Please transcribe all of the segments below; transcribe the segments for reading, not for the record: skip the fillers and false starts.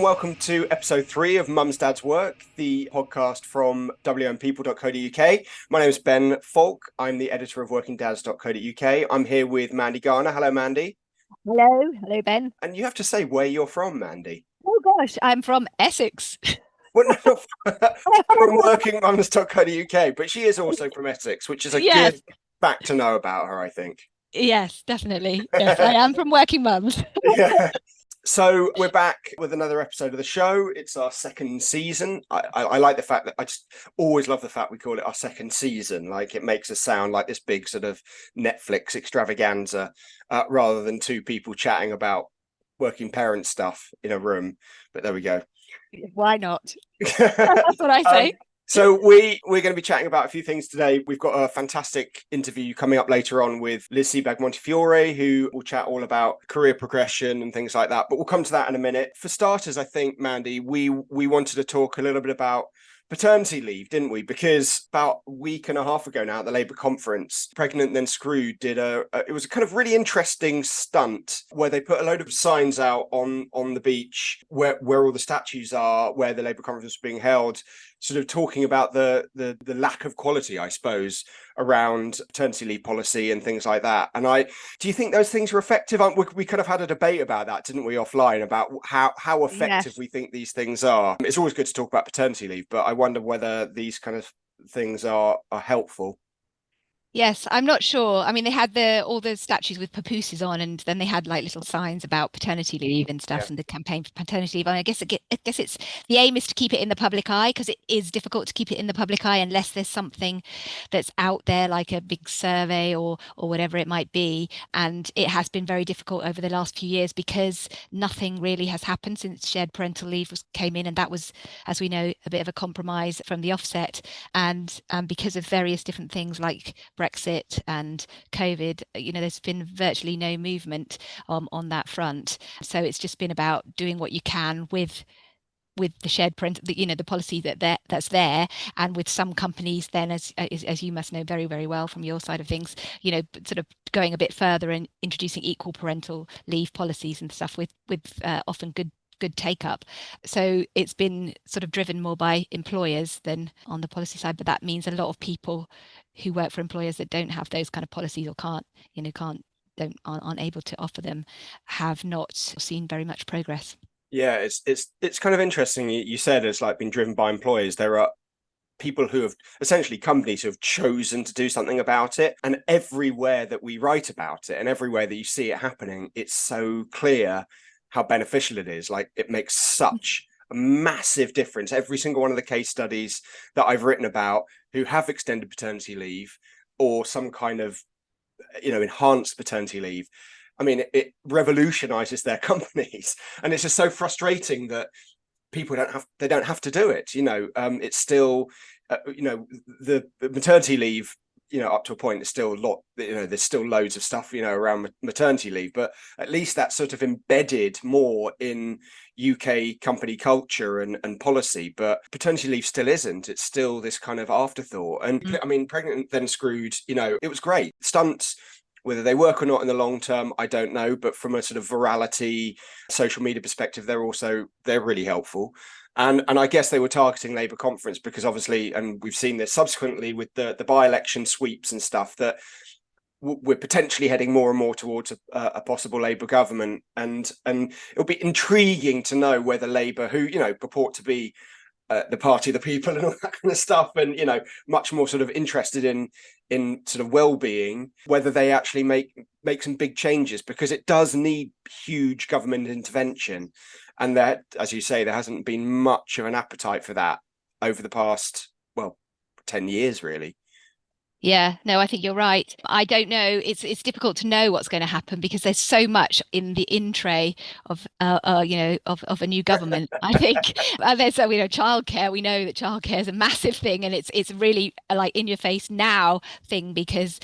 and welcome to episode 3 of Mum's Dad's Work, the podcast from wmpeople.co.uk. My name is Ben Falk. I'm the editor of workingdads.co.uk. I'm here with Mandy Garner. Hello, Mandy. Hello, Ben. And you have to say where you're from, Mandy. Oh gosh, I'm from Essex. Well, no, from workingmums.co.uk, but she is also from Essex, which is a Yes, good fact to know about her, I think. yes, definitely. Yes, I am from Working Mums. Yeah. So we're back with another episode of the show. It's our second season. I like the fact that I just always love the fact we call it our second season. Like, it makes us sound like this big sort of Netflix extravaganza rather than two people chatting about working parent stuff in a room. But there we go. Why not? That's what I say. So we're going to be chatting about a few things today. We've got a fantastic interview coming up later on with Liz Sebag-Montefiori, who will chat all about career progression and things like that. But we'll come to that in a minute. For starters, I think, Mandy, we wanted to talk a little bit about paternity leave, didn't we? Because about a week and a half ago now at the Labour conference, Pregnant Then Screwed did it was a kind of really interesting stunt where they put a load of signs out on the beach where all the statues are, where the Labour conference was being held, sort of talking about the lack of quality, I suppose, around paternity leave policy and things like that. And do you think those things were effective? We kind of had a debate about that, didn't we, offline, about how effective Yes. we think these things are. It's always good to talk about paternity leave, but I wonder whether these kind of things are helpful. Yes, I'm not sure. I mean, they had all the statues with papooses on, and then they had like little signs about paternity leave and Yeah. stuff, and the campaign for paternity leave. And I guess it's the aim is to keep it in the public eye, because it is difficult to keep it in the public eye unless there's something that's out there, like a big survey or whatever it might be. And it has been very difficult over the last few years because nothing really has happened since shared parental leave came in, and that was, as we know, a bit of a compromise from the offset. And because of various different things like Brexit and COVID, there's been virtually no movement on that front. So it's just been about doing what you can with the shared print, the policy that's there, and with some companies then, as you must know very, very well from your side of things, sort of going a bit further and introducing equal parental leave policies and stuff with often good take up. So it's been sort of driven more by employers than on the policy side, but that means a lot of people who work for employers that don't have those kind of policies or aren't able to offer them have not seen very much progress. Yeah, it's kind of interesting. You said it's like been driven by employers. There are people who have essentially companies who have chosen to do something about it, and everywhere that we write about it and everywhere that you see it happening, it's so clear how beneficial it is. Like, it makes such a massive difference. Every single one of the case studies that I've written about who have extended paternity leave or some kind of enhanced paternity leave, I mean, it revolutionizes their companies. And it's just so frustrating that people don't have to do it. It's still the maternity leave, up to a point, there's still a lot, there's still loads of stuff, around maternity leave, but at least that's sort of embedded more in UK company culture and policy. But paternity leave still isn't. It's still this kind of afterthought. And I mean, Pregnant Then Screwed, it was great. Stunts, whether they work or not in the long term, I don't know. But from a sort of virality, social media perspective, they're really helpful. And I guess they were targeting Labour conference because obviously, and we've seen this subsequently with the by-election sweeps and stuff, that we're potentially heading more and more towards a possible Labour government. And it'll be intriguing to know whether Labour, who, purport to be the party of the people and all that kind of stuff, and much more sort of interested in sort of well-being, whether they actually make some big changes, because it does need huge government intervention, and that, as you say, there hasn't been much of an appetite for that over the past 10 years really. Yeah, no, I think you're right. I don't know. It's difficult to know what's going to happen because there's so much in the in tray of of a new government. I think and there's childcare. We know that childcare is a massive thing, and it's really like in your face now thing, because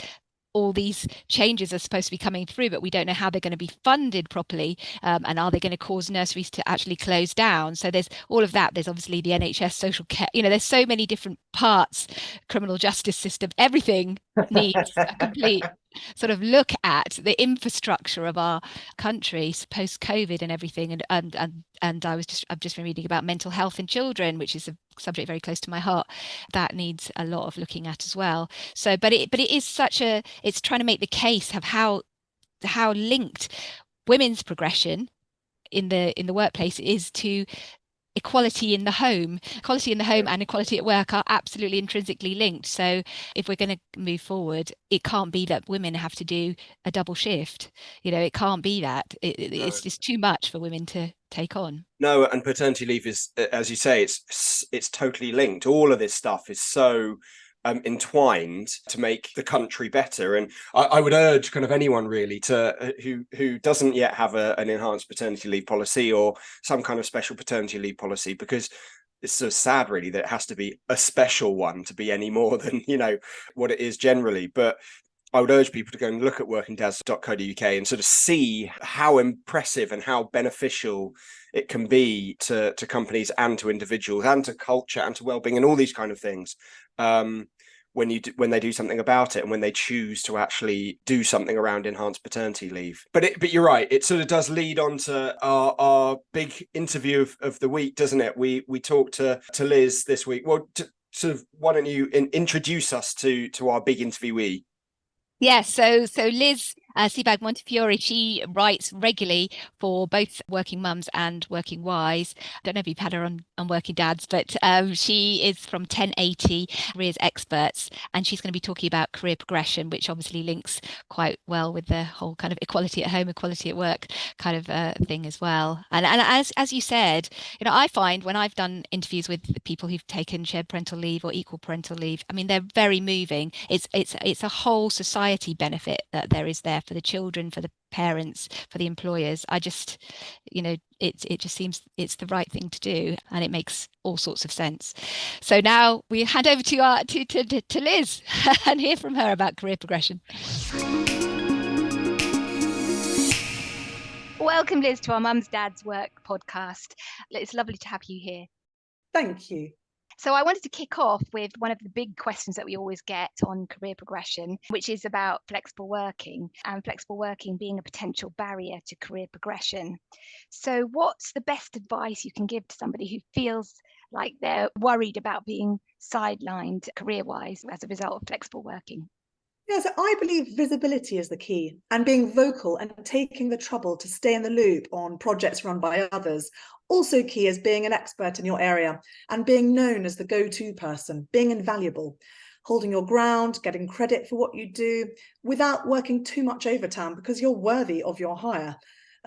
all these changes are supposed to be coming through, but we don't know how they're going to be funded properly. And are they going to cause nurseries to actually close down? So there's all of that. There's obviously the NHS social care. There's so many different parts, criminal justice system, everything needs a complete sort of look at the infrastructure of our country post COVID and everything. And I've just been reading about mental health in children, which is a subject very close to my heart. That needs a lot of looking at as well. So, but it is it's trying to make the case of how linked women's progression in the workplace is to equality in the home. Equality in the home and equality at work are absolutely intrinsically linked. So if we're going to move forward, it can't be that women have to do a double shift. It can't be that. It's just too much for women to take on. No, and paternity leave is, as you say, it's totally linked. All of this stuff is so entwined to make the country better. And I would urge kind of anyone really to who doesn't yet have an enhanced paternity leave policy or some kind of special paternity leave policy, because it's so sad really that it has to be a special one to be any more than what it is generally. But I would urge people to go and look at workingdads.co.uk and sort of see how impressive and how beneficial it can be to companies and to individuals and to culture and to well-being and all these kind of things, when they do something about it and when they choose to actually do something around enhanced paternity leave. But you're right, it sort of does lead on to our big interview of the week, doesn't it? We talked to Liz this week. Well, sort of, why don't you introduce us to our big interviewee? Yes, so Liz Sebag-Montefiori, she writes regularly for both Working Mums and Working Wise. I don't know if you've had her on Working Dads, but she is from 1080 Careers Experts, and she's going to be talking about career progression, which obviously links quite well with the whole kind of equality at home, equality at work kind of thing as well. And as you said, I find when I've done interviews with people who've taken shared parental leave or equal parental leave, I mean, they're very moving. It's a whole society benefit that there is there for the children, for the parents, for the employers. I just, it just seems it's the right thing to do, and it makes all sorts of sense. So now we hand over to Liz and hear from her about career progression. Welcome, Liz, to our Mums Dads Work podcast. It's lovely to have you here. Thank you. So I wanted to kick off with one of the big questions that we always get on career progression, which is about flexible working, and flexible working being a potential barrier to career progression. So what's the best advice you can give to somebody who feels like they're worried about being sidelined career-wise as a result of flexible working? Yeah, so I believe visibility is the key, and being vocal and taking the trouble to stay in the loop on projects run by others. Also key is being an expert in your area and being known as the go-to person, being invaluable, holding your ground, getting credit for what you do without working too much overtime because you're worthy of your hire.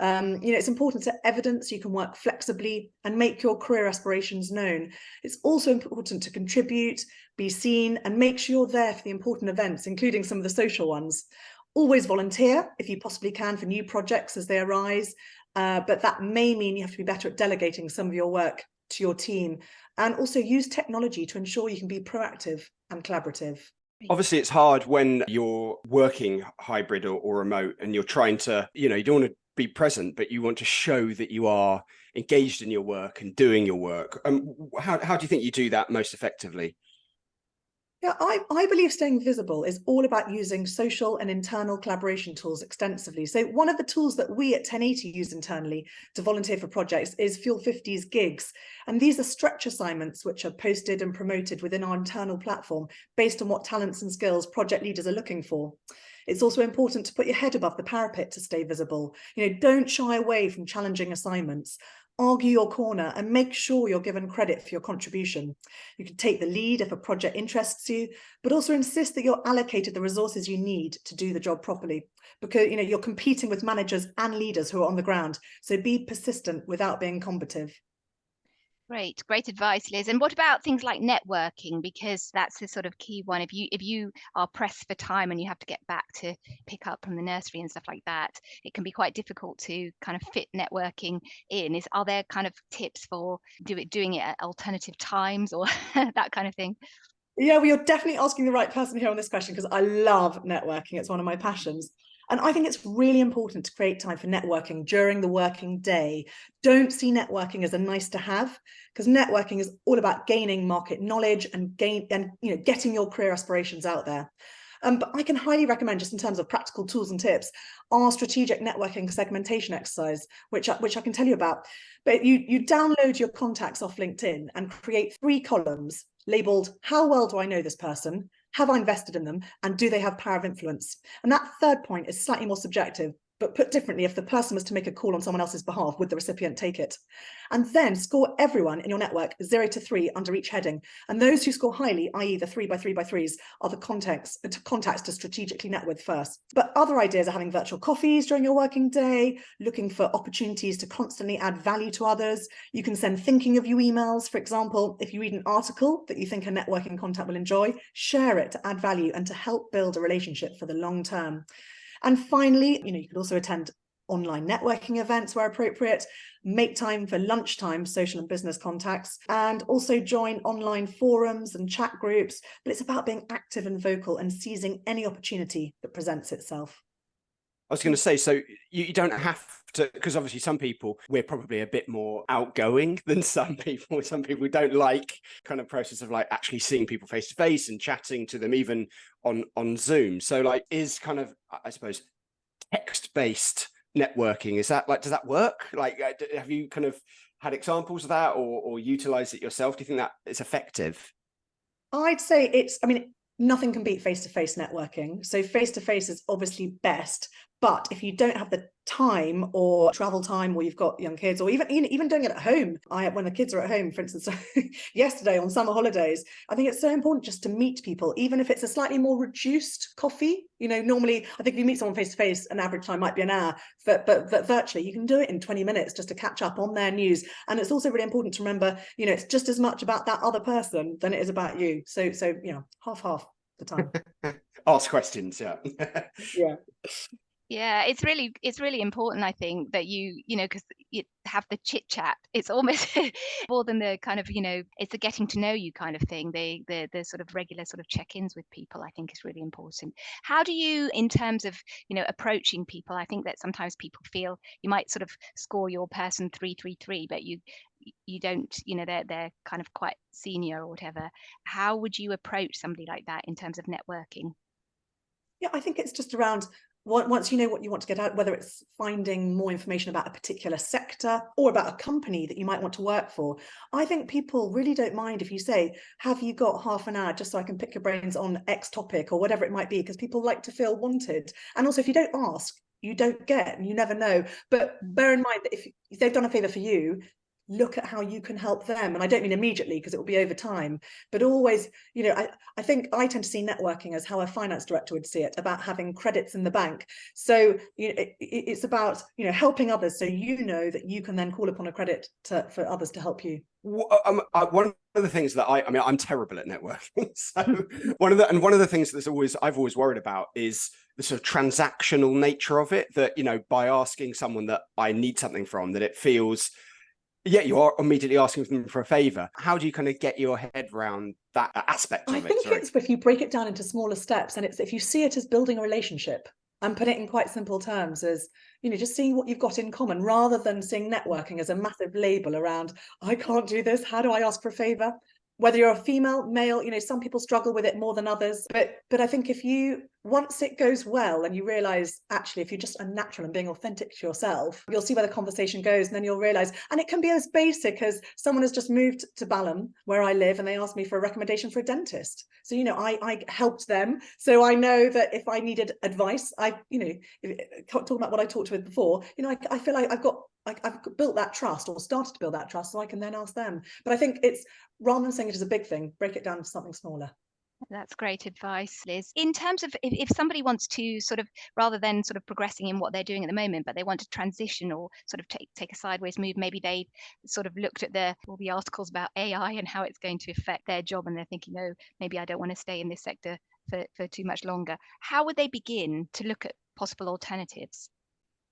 It's important to evidence you can work flexibly and make your career aspirations known. It's also important to contribute, be seen, and make sure you're there for the important events, including some of the social ones. Always volunteer if you possibly can for new projects as they arise, but that may mean you have to be better at delegating some of your work to your team, and also use technology to ensure you can be proactive and collaborative. Obviously, it's hard when you're working hybrid or remote and you're trying to, you don't want to be present, but you want to show that you are engaged in your work and doing your work. How do you think you do that most effectively? Yeah, I believe staying visible is all about using social and internal collaboration tools extensively. So one of the tools that we at 1080 use internally to volunteer for projects is Fuel 50's gigs. And these are stretch assignments which are posted and promoted within our internal platform based on what talents and skills project leaders are looking for. It's also important to put your head above the parapet to stay visible. Don't shy away from challenging assignments. Argue your corner and make sure you're given credit for your contribution. You can take the lead if a project interests you, but also insist that you're allocated the resources you need to do the job properly, because you're competing with managers and leaders who are on the ground. So be persistent without being combative. Great advice, Liz. And what about things like networking? Because that's the sort of key one. If you are pressed for time and you have to get back to pick up from the nursery and stuff like that, it can be quite difficult to kind of fit networking in. Are there kind of tips for doing it at alternative times or that kind of thing? Yeah, well, you're definitely asking the right person here on this question, because I love networking. It's one of my passions. And I think it's really important to create time for networking during the working day. Don't see networking as a nice to have, because networking is all about gaining market knowledge and getting your career aspirations out there. But I can highly recommend, just in terms of practical tools and tips, our strategic networking segmentation exercise, which I can tell you about. But you download your contacts off LinkedIn and create 3 columns labeled, how well do I know this person? Have I invested in them? And do they have power of influence? And that third point is slightly more subjective, but put differently, if the person was to make a call on someone else's behalf, would the recipient take it? And then score everyone in your network 0 to 3 under each heading. And those who score highly, i.e. the 3 by 3 by 3s, are the contacts to strategically net with first. But other ideas are having virtual coffees during your working day, looking for opportunities to constantly add value to others. You can send thinking of you emails. For example, if you read an article that you think a networking contact will enjoy, share it to add value and to help build a relationship for the long term. And finally, you could also attend online networking events where appropriate, make time for lunchtime social and business contacts, and also join online forums and chat groups. But it's about being active and vocal and seizing any opportunity that presents itself. I was going to say, so you don't have to, because obviously some people, we're probably a bit more outgoing than some people. Some people don't like kind of process of like actually seeing people face to face and chatting to them, even on Zoom. So like, is kind of, I suppose, text-based networking, is that like, does that work? Like, have you kind of had examples of that or utilized it yourself? Do you think that is effective? I'd say nothing can beat face-to-face networking. So face-to-face is obviously best, but if you don't have the time or travel time, or you've got young kids, or even doing it at home, when the kids are at home, for instance, yesterday on summer holidays, I think it's so important just to meet people, even if it's a slightly more reduced coffee. Normally, I think if you meet someone face-to-face, an average time might be an hour, but virtually you can do it in 20 minutes just to catch up on their news. And it's also really important to remember, it's just as much about that other person than it is about you. So half the time. Ask questions, yeah. Yeah. Yeah, it's really important, I think, that because you have the chit chat. It's almost more than the kind of, it's the getting to know you kind of thing. The sort of regular sort of check-ins with people, I think, is really important. How do you, in terms of, approaching people, I think that sometimes people feel you might sort of score your person 333, but you don't, they're kind of quite senior or whatever. How would you approach somebody like that in terms of networking? Yeah, I think it's just around, once you know what you want to get out, whether it's finding more information about a particular sector or about a company that you might want to work for. I think people really don't mind if you say, have you got half an hour just so I can pick your brains on X topic or whatever it might be, because people like to feel wanted. And also, if you don't ask, you don't get, and you never know. But bear in mind that if they've done a favor for you, look at how you can help them. And I don't mean immediately, because it will be over time, but always, I think I tend to see networking as how a finance director would see it, about having credits in the bank. So it's about, helping others, so that you can then call upon a credit for others to help you. One of the things that I'm terrible at networking. So one of the things I've always worried about is the sort of transactional nature of it, that, by asking someone that I need something from, that it feels, yeah, you are immediately asking them for a favor. How do you kind of get your head around that aspect of it? I think it's if you break it down into smaller steps, and it's if you see it as building a relationship and put it in quite simple terms as, just seeing what you've got in common, rather than seeing networking as a massive label around, I can't do this, how do I ask for a favor? Whether you're a female, male, some people struggle with it more than others. But I think once it goes well and you realize, actually, if you're just unnatural and being authentic to yourself, you'll see where the conversation goes, and then you'll realize, and it can be as basic as someone has just moved to Balham, where I live, and they asked me for a recommendation for a dentist. So, I helped them. So I know that if I needed advice, talking about what I talked with before, I feel like I've built that trust, or started to build that trust, so I can then ask them. But I think it's, rather than saying it as a big thing, break it down to something smaller. That's great advice, Liz. In terms of if somebody wants to sort of, rather than sort of progressing in what they're doing at the moment, but they want to transition or sort of take a sideways move, maybe they sort of looked at all the articles about AI and how it's going to affect their job, and they're thinking, oh, maybe I don't want to stay in this sector for too much longer. How would they begin to look at possible alternatives?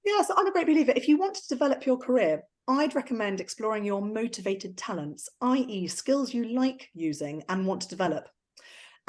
Yeah, so I'm a great believer. If you want to develop your career, I'd recommend exploring your motivated talents, i.e. skills you like using and want to develop,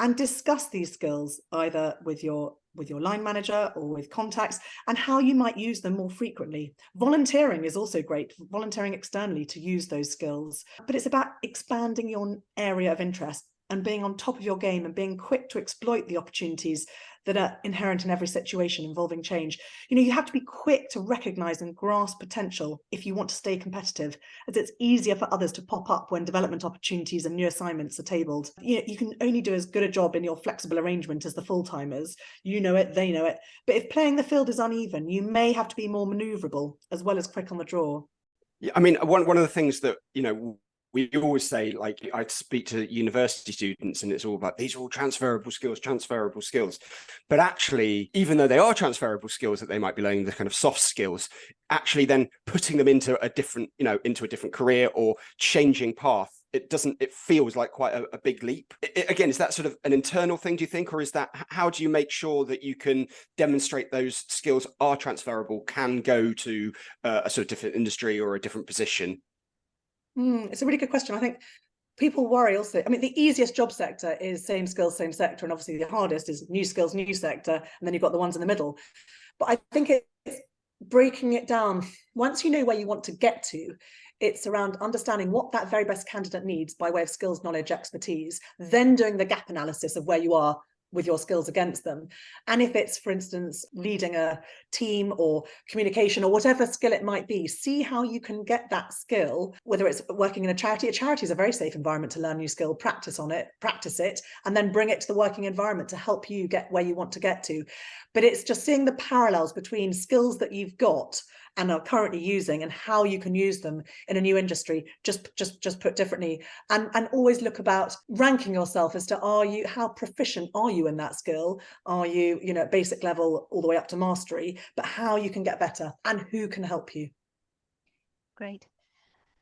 and discuss these skills either with your line manager or with contacts, and how you might use them more frequently. Volunteering is also great, volunteering externally to use those skills, but it's about expanding your area of interest and being on top of your game and being quick to exploit the opportunities that are inherent in every situation involving change. You have to be quick to recognize and grasp potential if you want to stay competitive, as it's easier for others to pop up when development opportunities and new assignments are tabled. You can only do as good a job in your flexible arrangement as the full-timers. You know it, they know it. But if playing the field is uneven, you may have to be more maneuverable as well as quick on the draw. Yeah, I mean, one of the things that, we always say, like, I speak to university students and it's all about, these are all transferable skills. But actually, even though they are transferable skills that they might be learning, the kind of soft skills, actually then putting them into a different career or changing path, it feels like quite a big leap. Again, is that sort of an internal thing, do you think? Or is that, how do you make sure that you can demonstrate those skills are transferable, can go to a sort of different industry or a different position? It's a really good question. I think people worry also. I mean, the easiest job sector is same skills, same sector. And obviously the hardest is new skills, new sector. And then you've got the ones in the middle. But I think it's breaking it down. Once you know where you want to get to, it's around understanding what that very best candidate needs by way of skills, knowledge, expertise, then doing the gap analysis of where you are with your skills against them. And if it's, for instance, leading a team or communication or whatever skill it might be, see how you can get that skill, whether it's working in a charity. A charity is a very safe environment to learn new skill, practice it, and then bring it to the working environment to help you get where you want to get to. But it's just seeing the parallels between skills that you've got and are currently using and how you can use them in a new industry, just put differently, and always look about ranking yourself as to how proficient are you in that skill? Are you, basic level all the way up to mastery, but how you can get better and who can help you. Great.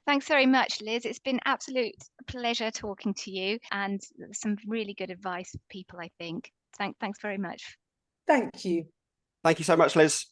Thanks very much, Liz. It's been absolute pleasure talking to you, and some really good advice for people, I think. Thanks very much. Thank you. Thank you so much, Liz.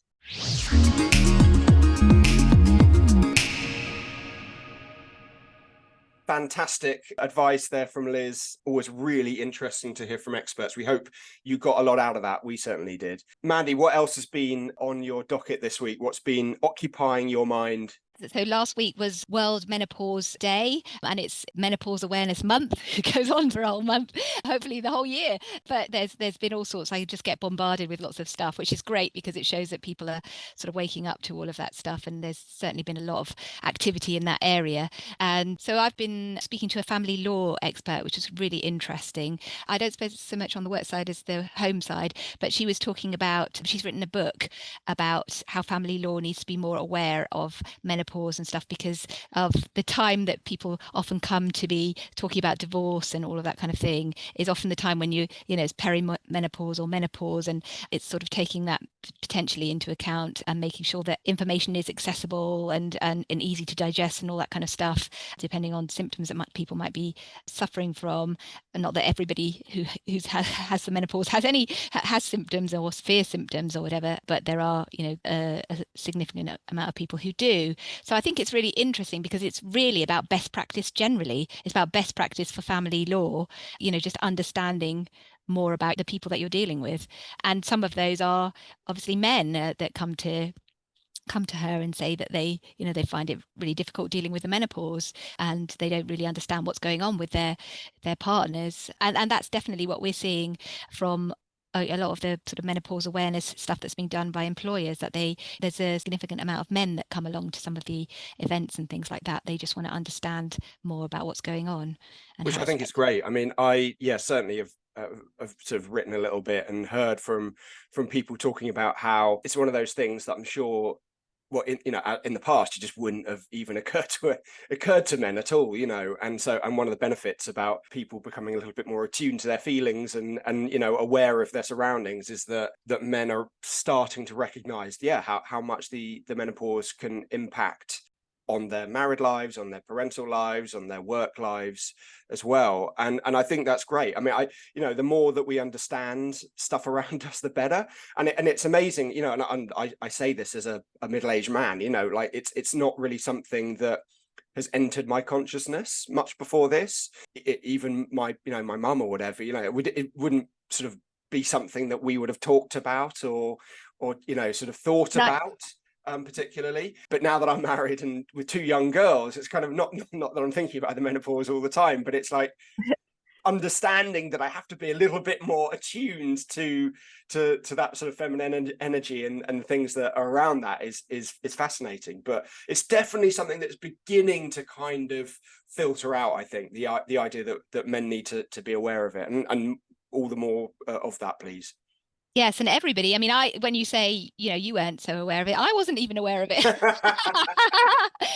Fantastic advice there from Liz. Always really interesting to hear from experts. We hope you got a lot out of that. We certainly did. Mandy, what else has been on your docket this week? What's been occupying your mind? So last week was World Menopause Day, and it's Menopause Awareness Month. It goes on for a whole month, hopefully the whole year. But there's been all sorts. I just get bombarded with lots of stuff, which is great because it shows that people are sort of waking up to all of that stuff. And there's certainly been a lot of activity in that area. And so I've been speaking to a family law expert, which is really interesting. I don't suppose it's so much on the work side as the home side, but she was talking about, she's written a book about how family law needs to be more aware of menopause and stuff because of the time that people often come to be talking about divorce and all of that kind of thing is often the time when it's perimenopause or menopause, and it's sort of taking that potentially into account and making sure that information is accessible and easy to digest and all that kind of stuff, depending on symptoms that people might be suffering from. And not that everybody who has the menopause has symptoms or severe symptoms or whatever, but there are a significant amount of people who do. So I think it's really interesting because it's really about best practice generally. It's about best practice for family law, just understanding more about the people that you're dealing with. And some of those are obviously men that come to her and say that they find it really difficult dealing with the menopause and they don't really understand what's going on with their partners. And that's definitely what we're seeing from a lot of the sort of menopause awareness stuff that's being done by employers, that there's a significant amount of men that come along to some of the events and things like that. They just want to understand more about what's going on. Which I think is great. I mean, I certainly have sort of written a little bit and heard from people talking about how it's one of those things that I'm sure in the past you just wouldn't have even occurred to men at all, and one of the benefits about people becoming a little bit more attuned to their feelings and aware of their surroundings is that men are starting to recognize how much the menopause can impact on their married lives, on their parental lives, on their work lives as well. And I think that's great. I mean, the more that we understand stuff around us, the better. And it's amazing, and I say this as a middle-aged man, like it's not really something that has entered my consciousness much before this. Even my mum or whatever, it wouldn't sort of be something that we would have talked about or sort of thought about. Particularly, but now that I'm married and with two young girls, it's kind of not that I'm thinking about the menopause all the time, but it's like understanding that I have to be a little bit more attuned to that sort of feminine energy and things that are around that is fascinating. But it's definitely something that's beginning to kind of filter out, I think, the idea that men need to be aware of it, and all the more of that, please. Yes, and everybody. I mean, when you say, you weren't so aware of it, I wasn't even aware of it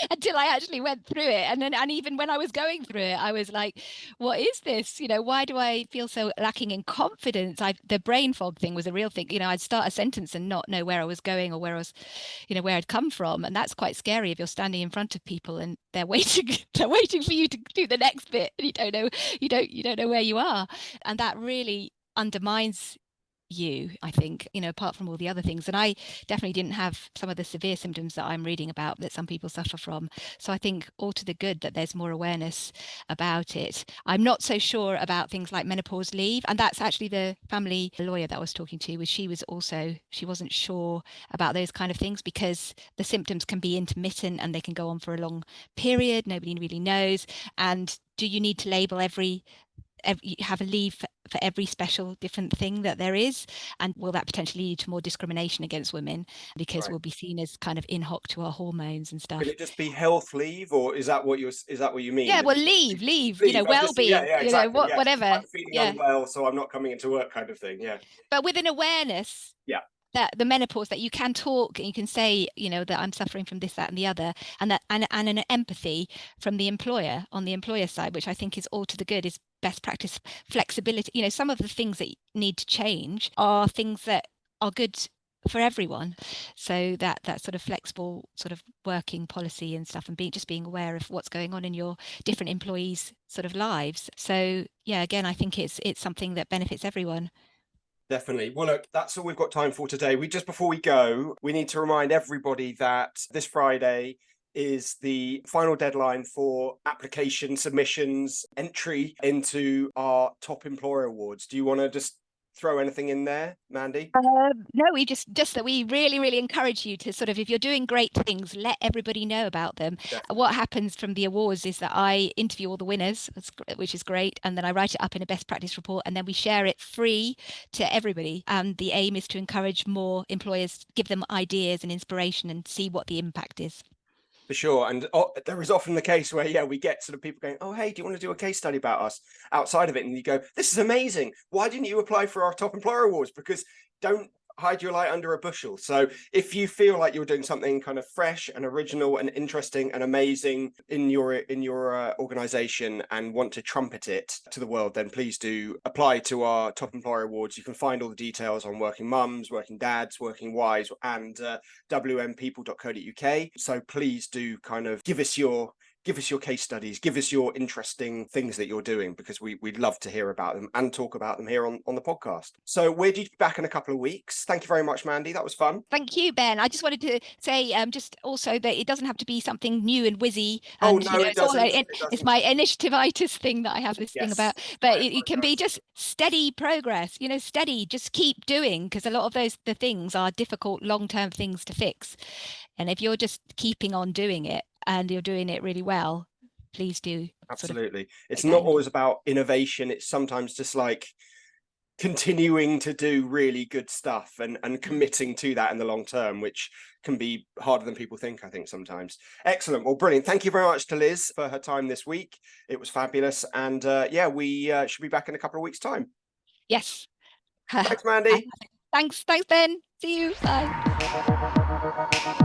until I actually went through it. And even when I was going through it, I was like, what is this? Why do I feel so lacking in confidence? The brain fog thing was a real thing. I'd start a sentence and not know where I was going or where I was, where I'd come from. And that's quite scary if you're standing in front of people and they're waiting for you to do the next bit. And you don't know where you are. And that really undermines you, I think, apart from all the other things. And I definitely didn't have some of the severe symptoms that I'm reading about that some people suffer from. So I think all to the good that there's more awareness about it. I'm not so sure about things like menopause leave. And that's actually the family lawyer that I was talking to, she wasn't sure about those kind of things because the symptoms can be intermittent and they can go on for a long period. Nobody really knows. And do you need to label have a leave for every special different thing that there is, and will that potentially lead to more discrimination against women because we'll be seen as kind of in hoc to our hormones and stuff? Can it just be health leave, or is that what you mean? Yeah, well, leave, well-being, exactly, yes. whatever. I'm feeling unwell, so I'm not coming into work, kind of thing. Yeah, but with an awareness that the menopause, that you can talk and you can say, that I'm suffering from this, that, and the other, and an empathy from the employer on the employer side, which I think is all to the good, is best practice flexibility. Some of the things that need to change are things that are good for everyone. So that sort of flexible sort of working policy and stuff, and being aware of what's going on in your different employees' sort of lives. So yeah, again, I think it's something that benefits everyone. definitely. Well, look, that's all we've got time for today. Just before we go, we need to remind everybody that this Friday is the final deadline for application submissions, entry into our Top Employer Awards. Do you want to just throw anything in there, Mandy? No, we just that we really, really encourage you to sort of, if you're doing great things, let everybody know about them. Definitely. What happens from the awards is that I interview all the winners, which is great, and then I write it up in a best practice report, and then we share it free to everybody. And the aim is to encourage more employers, give them ideas and inspiration, and see what the impact is. For sure. And there is often the case where, we get sort of people going, oh, hey, do you want to do a case study about us outside of it? And you go, this is amazing. Why didn't you apply for our Top Employer Awards? Because don't hide your light under a bushel. So if you feel like you're doing something kind of fresh and original and interesting and amazing in your organization and want to trumpet it to the world, then please do apply to our Top Employer Awards. You can find all the details on Working Mums, Working Dads, Working Wives, and wmpeople.co.uk. So please do kind of give us your case studies, give us your interesting things that you're doing, because we'd love to hear about them and talk about them here on the podcast. So we're due to be back in a couple of weeks. Thank you very much, Mandy. That was fun. Thank you, Ben. I just wanted to say just also that it doesn't have to be something new and whizzy. And, it doesn't. It's my initiativitis thing that I have this thing about. But it can be just steady progress, steady, just keep doing, because a lot of the things are difficult long-term things to fix. And if you're just keeping on doing it and you're doing it really well, please do. Absolutely. It's not always about innovation. It's sometimes just like continuing to do really good stuff and committing to that in the long term, which can be harder than people think, I think, sometimes. Excellent. Well, brilliant. Thank you very much to Liz for her time this week. It was fabulous. And we should be back in a couple of weeks' time. Yes. Thanks, Mandy. Thanks, Ben. See you. Bye.